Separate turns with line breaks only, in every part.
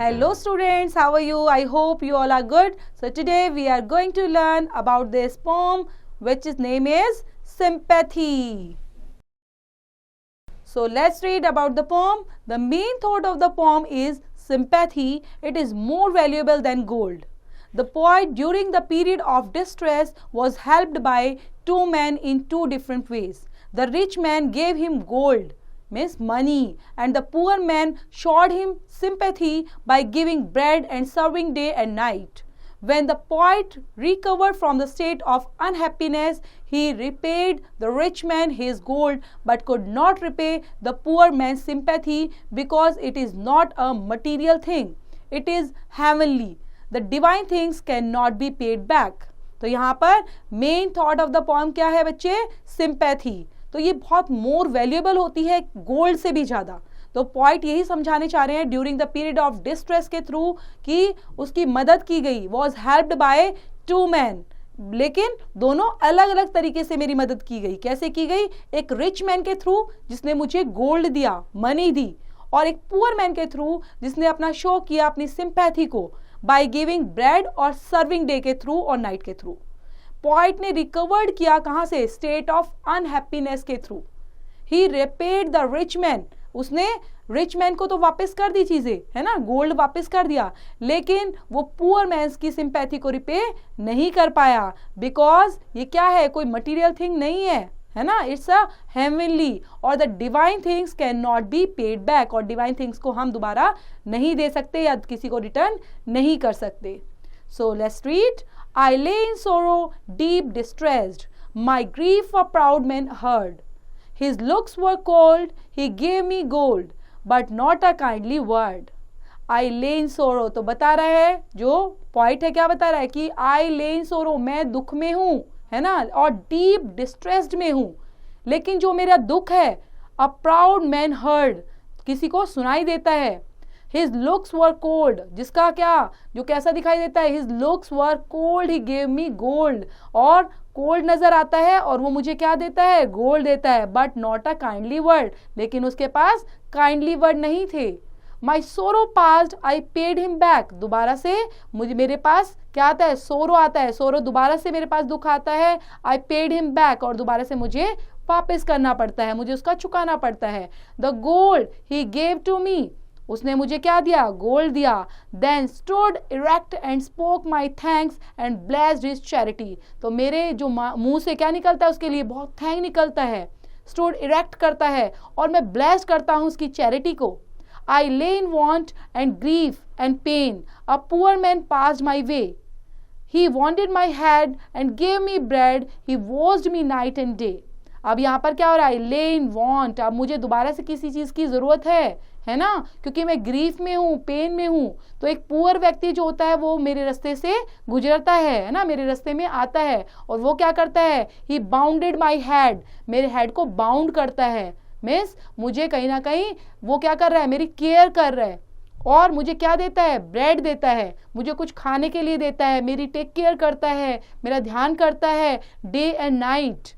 Hello students, how are you? I hope you all are good. So today we are going to learn about this poem which its name is Sympathy. So let's read about the poem. The main thought of the poem is sympathy. It is more valuable than gold. The poet during the period of distress was helped by two men in two different ways. The rich man gave him gold, means money, and the poor man showed him sympathy by giving bread and serving day and night. When the poet recovered from the state of unhappiness, he repaid the rich man his gold but could not repay the poor man's sympathy because it is not a material thing. It is heavenly. The divine things cannot be paid back. तो यहाँ पर main thought of the poem क्या है बच्चे? Sympathy. तो ये बहुत more valuable होती है गोल्ड से भी ज़्यादा. तो पॉइंट यही समझाने चाह रहे हैं during the period of distress के थ्रू कि उसकी मदद की गई. Was helped by two man, लेकिन दोनों अलग अलग तरीके से मेरी मदद की गई. कैसे की गई? एक रिच मैन के थ्रू जिसने मुझे गोल्ड दिया, मनी दी, और एक पुअर मैन के थ्रू जिसने अपना शो किया अपनी सिंपैथी को बाय गिविंग ब्रेड और सर्विंग डे के थ्रू और नाइट के थ्रू. पॉइंट ने रिकवर्ड किया कहां से? स्टेट ऑफ अनहैप्पीनेस के through. He repaid the rich man. उसने रिच मैन को तो वापस कर दी चीजें, है ना, गोल्ड वापस कर दिया, लेकिन वो पुअर मैन की सिंपैथी को रिपे नहीं कर पाया. बिकॉज ये क्या है? कोई मटीरियल थिंग नहीं है ना. इट्स अ हेवनली, और the divine things can not be paid back. और डिवाइन थिंग्स को हम दोबारा नहीं दे सकते या किसी को रिटर्न नहीं कर सकते. So let's read. I lay in sorrow, deep distressed. My grief a proud man heard. His looks were cold, he gave me gold, but not a kindly word. I lay in sorrow. तो बता रहा है, जो point है क्या बता रहा है कि I lay in sorrow, मैं दुख में हूँ, है ना, और deep distressed में हूँ. लेकिन जो मेरा दुख है, a proud man heard, किसी को सुनाई देता है. His looks were cold, जिसका क्या, जो कैसा दिखाई देता है? His looks were cold, he gave me gold, और cold नजर आता है और वो मुझे क्या देता है? गोल्ड देता है. But not a kindly word, लेकिन उसके पास kindly word नहीं थे. My sorrow passed, I paid him back. दोबारा से मेरे पास क्या आता है? sorrow आता है. sorrow दोबारा से मेरे पास दुख आता है. I paid him back, और दोबारा से मुझे वापस करना पड़ता है, मुझे उसका चुकाना पड़ता है. The gold he gave to me, उसने मुझे क्या दिया? गोल्ड दिया. Then stood erect and spoke my thanks and blessed his charity. तो मेरे जो मुंह से क्या निकलता है? उसके लिए बहुत थैंक निकलता है. Stood erect करता है और मैं blessed करता हूँ उसकी चैरिटी को. I lay in want and grief and pain. A poor man passed my way. He wanted my head and gave me bread. He washed me night and day. अब यहाँ पर क्या हो रहा है? lay in want. अब मुझे दोबारा से किसी चीज़ की ज़रूरत है ना, क्योंकि मैं ग्रीफ में हूँ, पेन में हूँ. तो एक पुअर व्यक्ति जो होता है वो मेरे रास्ते से गुजरता है ना, मेरे रास्ते में आता है, और वो क्या करता है? ही बाउंडेड माई हेड, मेरे हेड को बाउंड करता है. मीन्स मुझे कहीं ना कहीं वो क्या कर रहा है? मेरी केयर कर रहा है. और मुझे क्या देता है? ब्रेड देता है, मुझे कुछ खाने के लिए देता है, मेरी टेक केयर करता है, मेरा ध्यान करता है day and night.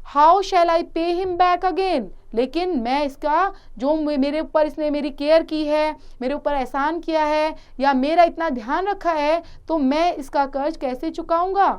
How shell I pay him back again. लेकिन मैं इसका जो मेरे ऊपर इसने मेरी केयर की है, मेरे ऊपर एहसान किया है, या मेरा इतना ध्यान रखा है, तो मैं इसका कर्ज कैसे चुकाऊंगा?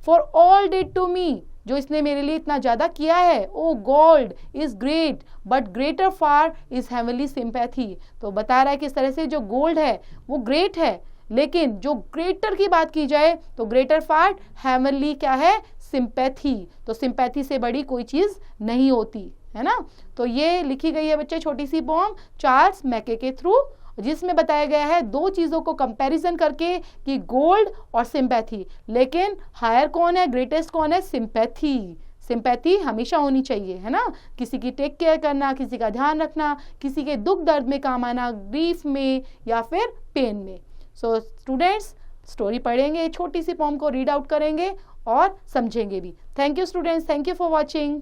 For all did to me, जो इसने मेरे लिए इतना ज़्यादा किया है. Oh gold is great but greater far is heavenly sympathy. तो बता रहा है किस तरह से जो गोल्ड है वो ग्रेट है, लेकिन जो ग्रेटर की बात की जाए तो ग्रेटर फार हेवनली क्या है? सिंपैथी. तो सिंपैथी से बड़ी कोई चीज़ नहीं होती, है ना. तो ये लिखी गई है बच्चे छोटी सी पोम चार्ल्स मैके के थ्रू, जिसमें बताया गया है दो चीज़ों को कंपैरिजन करके कि गोल्ड और सिंपैथी. लेकिन हायर कौन है? ग्रेटेस्ट कौन है? सिंपैथी. सिंपैथी हमेशा होनी चाहिए, है ना. किसी की टेक केयर करना, किसी का ध्यान रखना, किसी के दुख दर्द में काम आना, ग्रीफ में या फिर पेन में. सो स्टूडेंट्स, स्टोरी पढ़ेंगे, छोटी सी पोम को रीड आउट करेंगे और समझेंगे भी. Thank you students, thank you for watching.